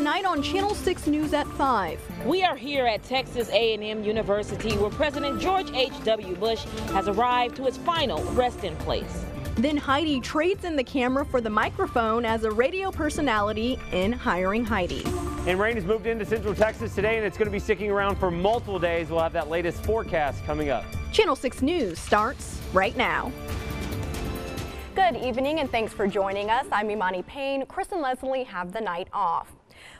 tonight on Channel 6 News at 5. We are here at Texas A&M University where President George H.W. Bush has arrived to his final resting place. Then Heidi trades in the camera for the microphone as a radio personality in Hiring Heidi. And rain has moved into Central Texas today, and it's going to be sticking around for multiple days. We'll have that latest forecast coming up. Channel 6 News starts right now. Good evening and thanks for joining us. I'm Imani Payne. Chris and Leslie have the night off.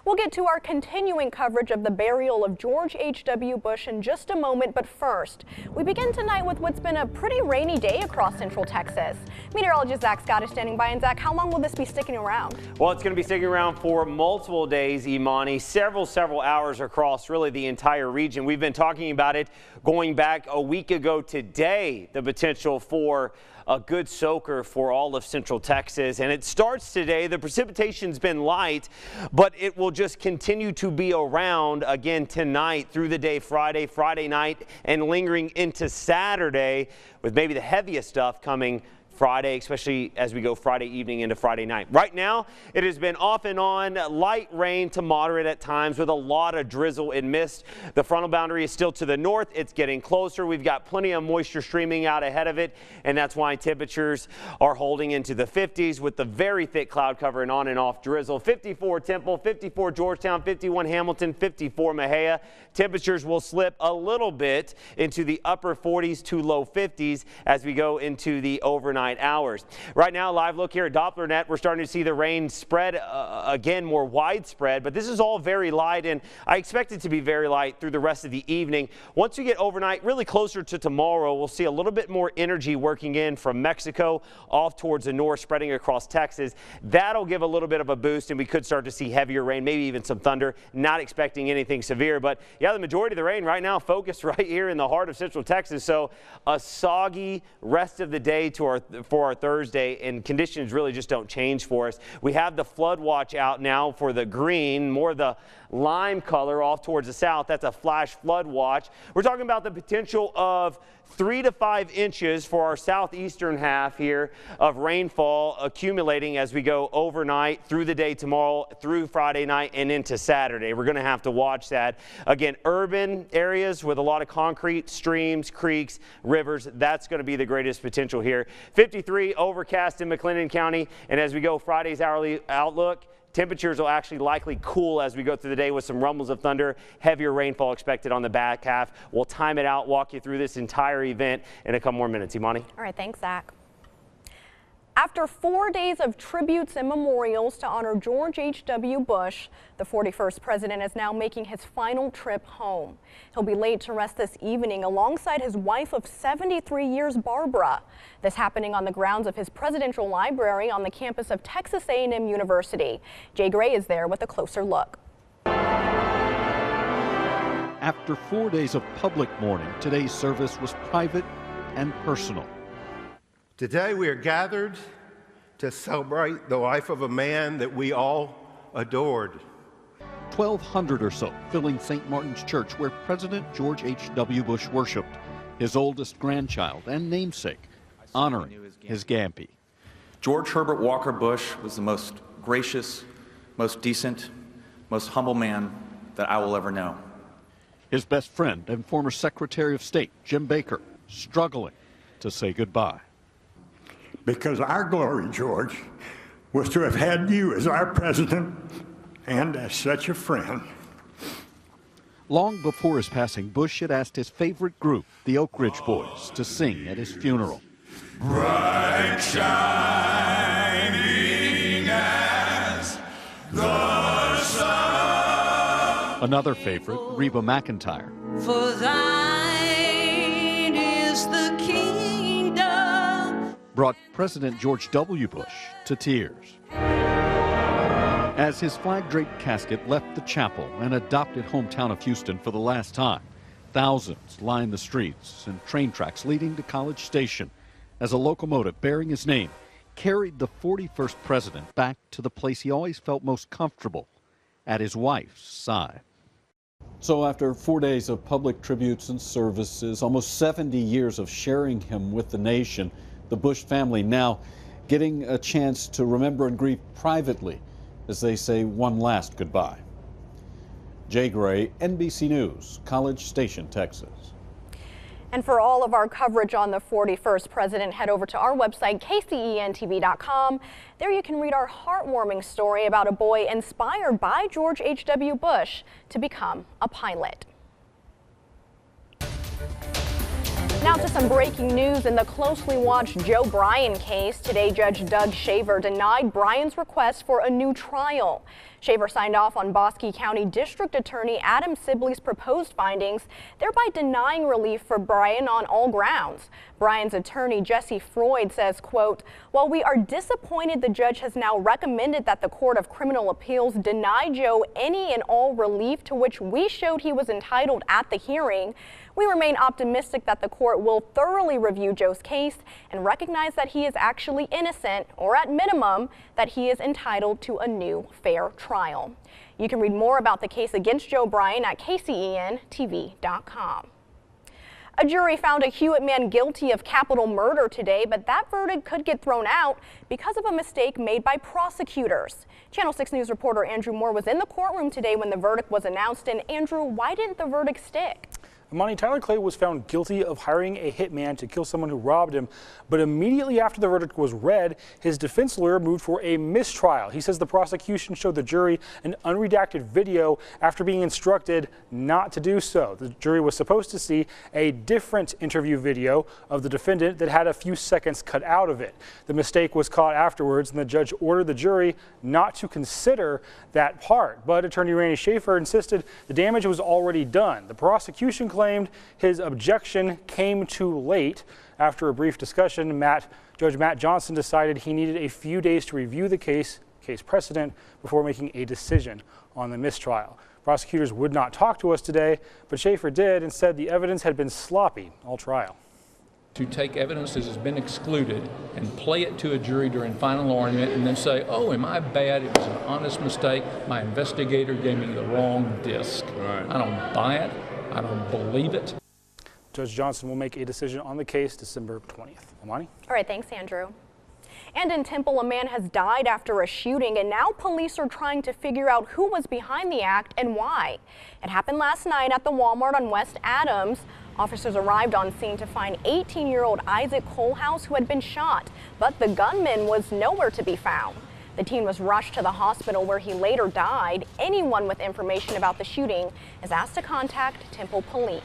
We'll get to our continuing coverage of the burial of George H.W. Bush in just a moment, but first, we begin tonight with what's been a pretty rainy day across Central Texas. Meteorologist Zach Scott is standing by, and Zach, how long will this be sticking around? Well, it's going to be sticking around for multiple days, Imani, several hours across really the entire region. We've been talking about it going back a week ago today, the potential for a good soaker for all of Central Texas, and it starts today. The precipitation's been light, but it will just continue to be around again tonight through the day, Friday night, and lingering into Saturday, with maybe the heaviest stuff coming Friday, especially as we go Friday evening into Friday night. Right now, it has been off and on, light rain to moderate at times with a lot of drizzle and mist. The frontal boundary is still to the north. It's getting closer. We've got plenty of moisture streaming out ahead of it, and that's why temperatures are holding into the 50s with the very thick cloud cover and on and off drizzle. 54 Temple, 54 Georgetown, 51 Hamilton, 54 Mexia. Temperatures will slip a little bit into the upper 40s to low 50s as we go into the overnight hours. Right now, live look here at DopplerNet, we're starting to see the rain spread again more widespread, but this is all very light, and I expect it to be very light through the rest of the evening. Once we get overnight, really closer to tomorrow, we'll see a little bit more energy working in from Mexico off towards the north, spreading across Texas. That'll give a little bit of a boost, and we could start to see heavier rain, maybe even some thunder. Not expecting anything severe, but yeah, the majority of the rain right now focused right here in the heart of Central Texas. So a soggy rest of the day for our Thursday, and conditions really just don't change for us. We have the flood watch out now for the green, more the lime color off towards the south. That's a flash flood watch. We're talking about the potential of 3 to 5 inches for our southeastern half here of rainfall accumulating as we go overnight through the day tomorrow, through Friday night, and into Saturday. We're going to have to watch that. Again, urban areas with a lot of concrete, streams, creeks, rivers, that's going to be the greatest potential here. 53 overcast in McLennan County, and as we go Friday's hourly outlook, temperatures will actually likely cool as we go through the day with some rumbles of thunder, heavier rainfall expected on the back half. We'll time it out, walk you through this entire event in a couple more minutes. Imani? All right, thanks, Zach. After 4 days of tributes and memorials to honor George H.W. Bush, the 41st president is now making his final trip home. He'll be laid to rest this evening alongside his wife of 73 years, Barbara. This happening on the grounds of his presidential library on the campus of Texas A&M University. Jay Gray is there with a closer look. After 4 days of public mourning, today's service was private and personal. Today we are gathered to celebrate the life of a man that we all adored. 1,200 or so filling St. Martin's Church, where President George H.W. Bush worshiped his oldest grandchild and namesake, honoring his Gampy. George Herbert Walker Bush was the most gracious, most decent, most humble man that I will ever know. His best friend and former Secretary of State, Jim Baker, struggling to say goodbye. Because our glory, George, was to have had you as our president and as such a friend. Long before his passing, Bush had asked his favorite group, the Oak Ridge Boys, to sing at his funeral. Bright shining as the sun. Another favorite, Reba McEntire. For thine is the kingdom. Brought President George W. Bush to tears. As his flag-draped casket left the chapel and adopted hometown of Houston for the last time, thousands lined the streets and train tracks leading to College Station as a locomotive bearing his name carried the 41st president back to the place he always felt most comfortable, at his wife's side. So after 4 days of public tributes and services, almost 70 years of sharing him with the nation, the Bush family now getting a chance to remember and grieve privately as they say one last goodbye. Jay Gray, NBC News, College Station, Texas. And for all of our coverage on the 41st president, head over to our website, kcentv.com. There you can read our heartwarming story about a boy inspired by George H.W. Bush to become a pilot. Now to some breaking news in the closely watched Joe Bryan case. Today, Judge Doug Shaver denied Bryan's request for a new trial. Shaver signed off on Bosque County District Attorney Adam Sibley's proposed findings, thereby denying relief for Bryan on all grounds. Bryan's attorney Jesse Freud says, quote, "While we are disappointed the judge has now recommended that the Court of Criminal Appeals deny Joe any and all relief to which we showed he was entitled at the hearing, we remain optimistic that the court will thoroughly review Joe's case and recognize that he is actually innocent, or at minimum, that he is entitled to a new fair trial." You can read more about the case against Joe Bryan at kcentv.com. A jury found a Hewitt man guilty of capital murder today, but that verdict could get thrown out because of a mistake made by prosecutors. Channel 6 News reporter Andrew Moore was in the courtroom today when the verdict was announced. And Andrew, why didn't the verdict stick? Imani, Tyler Clay was found guilty of hiring a hitman to kill someone who robbed him, but immediately after the verdict was read, his defense lawyer moved for a mistrial. He says the prosecution showed the jury an unredacted video after being instructed not to do so. The jury was supposed to see a different interview video of the defendant that had a few seconds cut out of it. The mistake was caught afterwards, and the judge ordered the jury not to consider that part. But attorney Randy Schaefer insisted the damage was already done. The prosecution claimed his objection came too late. After a brief discussion, Judge Matt Johnson decided he needed a few days to review the case precedent before making a decision on the mistrial. Prosecutors would not talk to us today, but Schaefer did and said the evidence had been sloppy all trial. To take evidence that has been excluded and play it to a jury during final argument and then say, oh, am I bad? It was an honest mistake. My investigator gave me the wrong disc. Right. I don't buy it. I don't believe it. Judge Johnson will make a decision on the case December 20th. Amani? All right, thanks, Andrew. And in Temple, a man has died after a shooting, and now police are trying to figure out who was behind the act and why. It happened last night at the Walmart on West Adams. Officers arrived on scene to find 18-year-old Isaac Colehouse, who had been shot, but the gunman was nowhere to be found. The teen was rushed to the hospital where he later died. Anyone with information about the shooting is asked to contact Temple Police.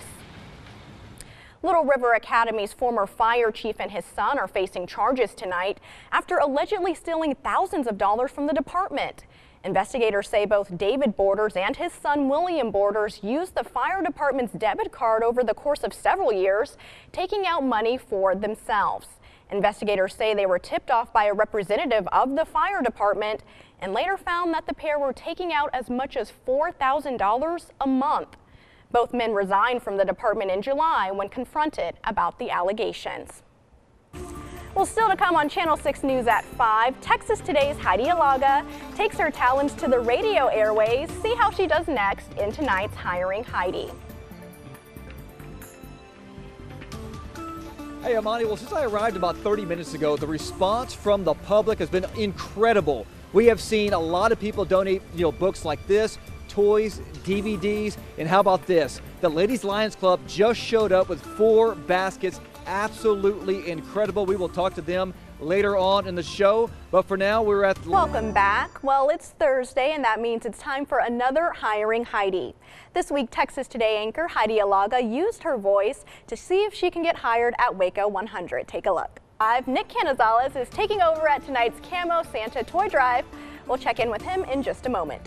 Little River Academy's former fire chief and his son are facing charges tonight after allegedly stealing thousands of dollars from the department. Investigators say both David Borders and his son William Borders used the fire department's debit card over the course of several years, taking out money for themselves. Investigators say they were tipped off by a representative of the fire department and later found that the pair were taking out as much as $4,000 a month. Both men resigned from the department in July when confronted about the allegations. Well, still to come on Channel 6 News at 5, Texas Today's Heidi Alaga takes her talents to the radio airways. See how she does next in tonight's Hiring Heidi. Hey, Amani, well, since I arrived about 30 minutes ago, the response from the public has been incredible. We have seen a lot of people donate, books like this, toys, DVDs, and how about this? The Ladies Lions Club just showed up with 4 baskets. Absolutely incredible. We will talk to them later on in the show, but for now we're at... Welcome back. Well, it's Thursday, and that means it's time for another Hiring Heidi. This week, Texas Today anchor Heidi Alaga used her voice to see if she can get hired at Waco 100. Take a look. Nick Canizales is taking over at tonight's Camo Santa Toy Drive. We'll check in with him in just a moment.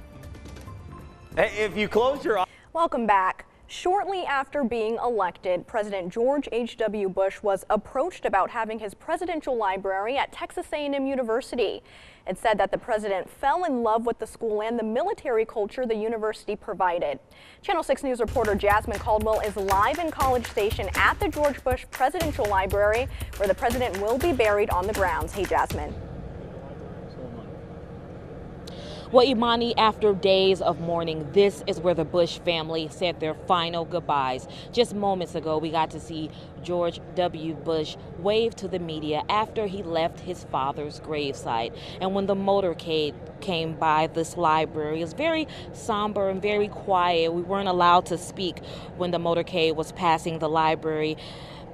Hey, if you close your eyes... Welcome back. Shortly after being elected, President George H.W. Bush was approached about having his presidential library at Texas A&M University. It said that the president fell in love with the school and the military culture the university provided. Channel 6 News reporter Jasmine Caldwell is live in College Station at the George Bush Presidential Library, where the president will be buried on the grounds. Hey, Jasmine. Well, Imani, after days of mourning, this is where the Bush family said their final goodbyes. Just moments ago, we got to see George W. Bush wave to the media after he left his father's gravesite. And when the motorcade came by this library, it was very somber and very quiet. We weren't allowed to speak when the motorcade was passing the library.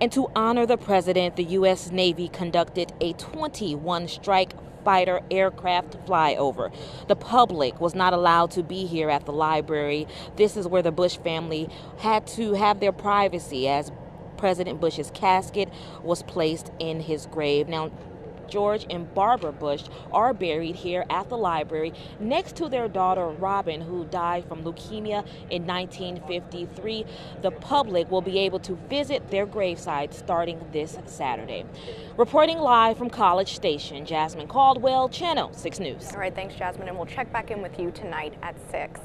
And to honor the president, the U.S. Navy conducted a 21-strike fighter aircraft flyover. The public was not allowed to be here at the library. This is where the Bush family had to have their privacy as President Bush's casket was placed in his grave. Now, George and Barbara Bush are buried here at the library next to their daughter Robin, who died from leukemia in 1953. The public will be able to visit their gravesite starting this Saturday. Reporting live from College Station, Jasmine Caldwell, Channel 6 News. All right, thanks, Jasmine, and we'll check back in with you tonight at 6.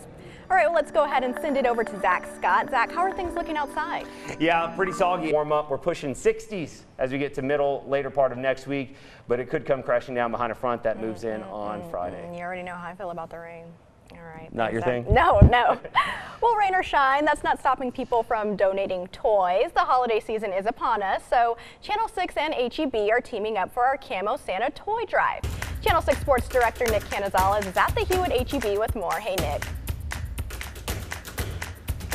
All right, well, let's go ahead and send it over to Zach Scott. Zach, how are things looking outside? Yeah, pretty soggy. Warm up. We're pushing 60s as we get to later part of next week, but it could come crashing down behind a front that moves in on Friday. You already know how I feel about the rain. All right. Not your thing? No. Well, rain or shine, that's not stopping people from donating toys. The holiday season is upon us, so Channel 6 and HEB are teaming up for our Camo Santa toy drive. Channel 6 Sports Director Nick Canizales is at the Hewitt HEB with more. Hey, Nick.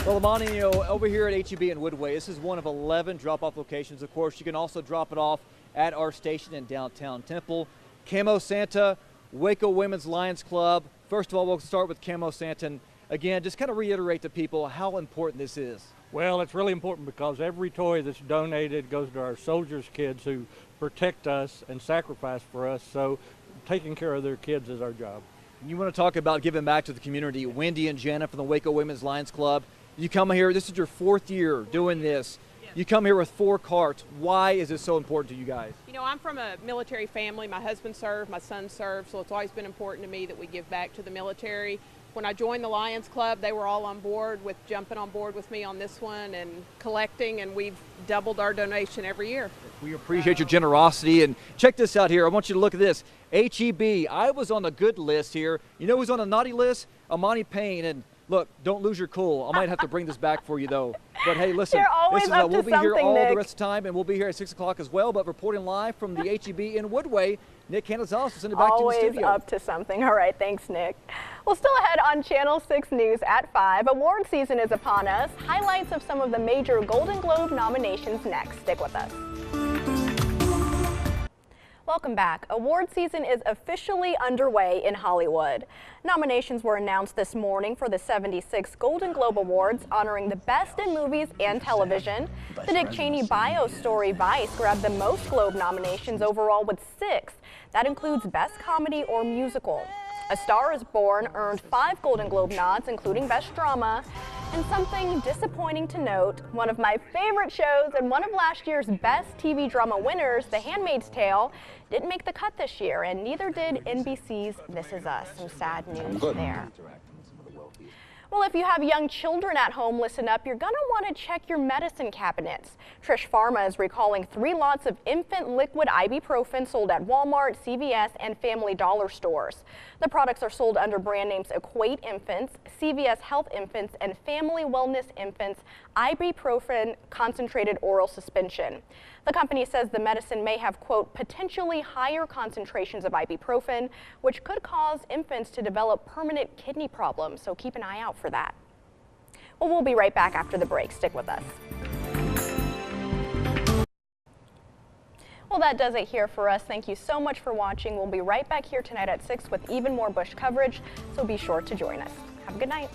Well, Imani, over here at HEB in Woodway, this is one of 11 drop-off locations. Of course, you can also drop it off at our station in downtown Temple. Camo Santa, Waco Women's Lions Club. First of all, we'll start with Camo Santa. And again, just kind of reiterate to people how important this is. Well, it's really important because every toy that's donated goes to our soldiers' kids who protect us and sacrifice for us. So taking care of their kids is our job. You want to talk about giving back to the community. Wendy and Jenna from the Waco Women's Lions Club. You come here, this is your 4th year doing this. You come here with 4 carts. Why is this so important to you guys? You know, I'm from a military family. My husband served, my son served, so it's always been important to me that we give back to the military. When I joined the Lions Club, they were all on board with jumping on board with me on this one and collecting, and we've doubled our donation every year. We appreciate your generosity, and check this out here. I want you to look at this. HEB, I was on the good list here. You know who's on the naughty list? Imani Payne, and look, don't lose your cool. I might have to bring this back for you, though. But hey, listen, we'll be here all the rest of the time, and we'll be here at 6 o'clock as well. But reporting live from the HEB in Woodway, Nick Canizales will send it back to the studio. Always up to something. All right, thanks, Nick. Well, still ahead on Channel 6 News at 5. Award season is upon us. Highlights of some of the major Golden Globe nominations next. Stick with us. Welcome back. Award season is officially underway in Hollywood. Nominations were announced this morning for the 76 Golden Globe Awards, honoring the best in movies and television. The Dick Cheney bio story Vice grabbed the most Globe nominations overall with 6. That includes Best Comedy or Musical. A Star is Born earned 5 Golden Globe nods, including Best Drama. And something disappointing to note, one of my favorite shows and one of last year's best TV drama winners, The Handmaid's Tale, didn't make the cut this year, and neither did NBC's This Is Us. Some sad news there. Well, if you have young children at home, listen up. You're going to want to check your medicine cabinets. Trish Pharma is recalling 3 lots of infant liquid ibuprofen sold at Walmart, CVS, and Family Dollar stores. The products are sold under brand names Equate Infants, CVS Health Infants, and Family Wellness Infants Ibuprofen Concentrated Oral Suspension. The company says the medicine may have, quote, potentially higher concentrations of ibuprofen, which could cause infants to develop permanent kidney problems, so keep an eye out for that. Well, we'll be right back after the break. Stick with us. Well, that does it here for us. Thank you so much for watching. We'll be right back here tonight at 6 with even more Bush coverage, so be sure to join us. Have a good night.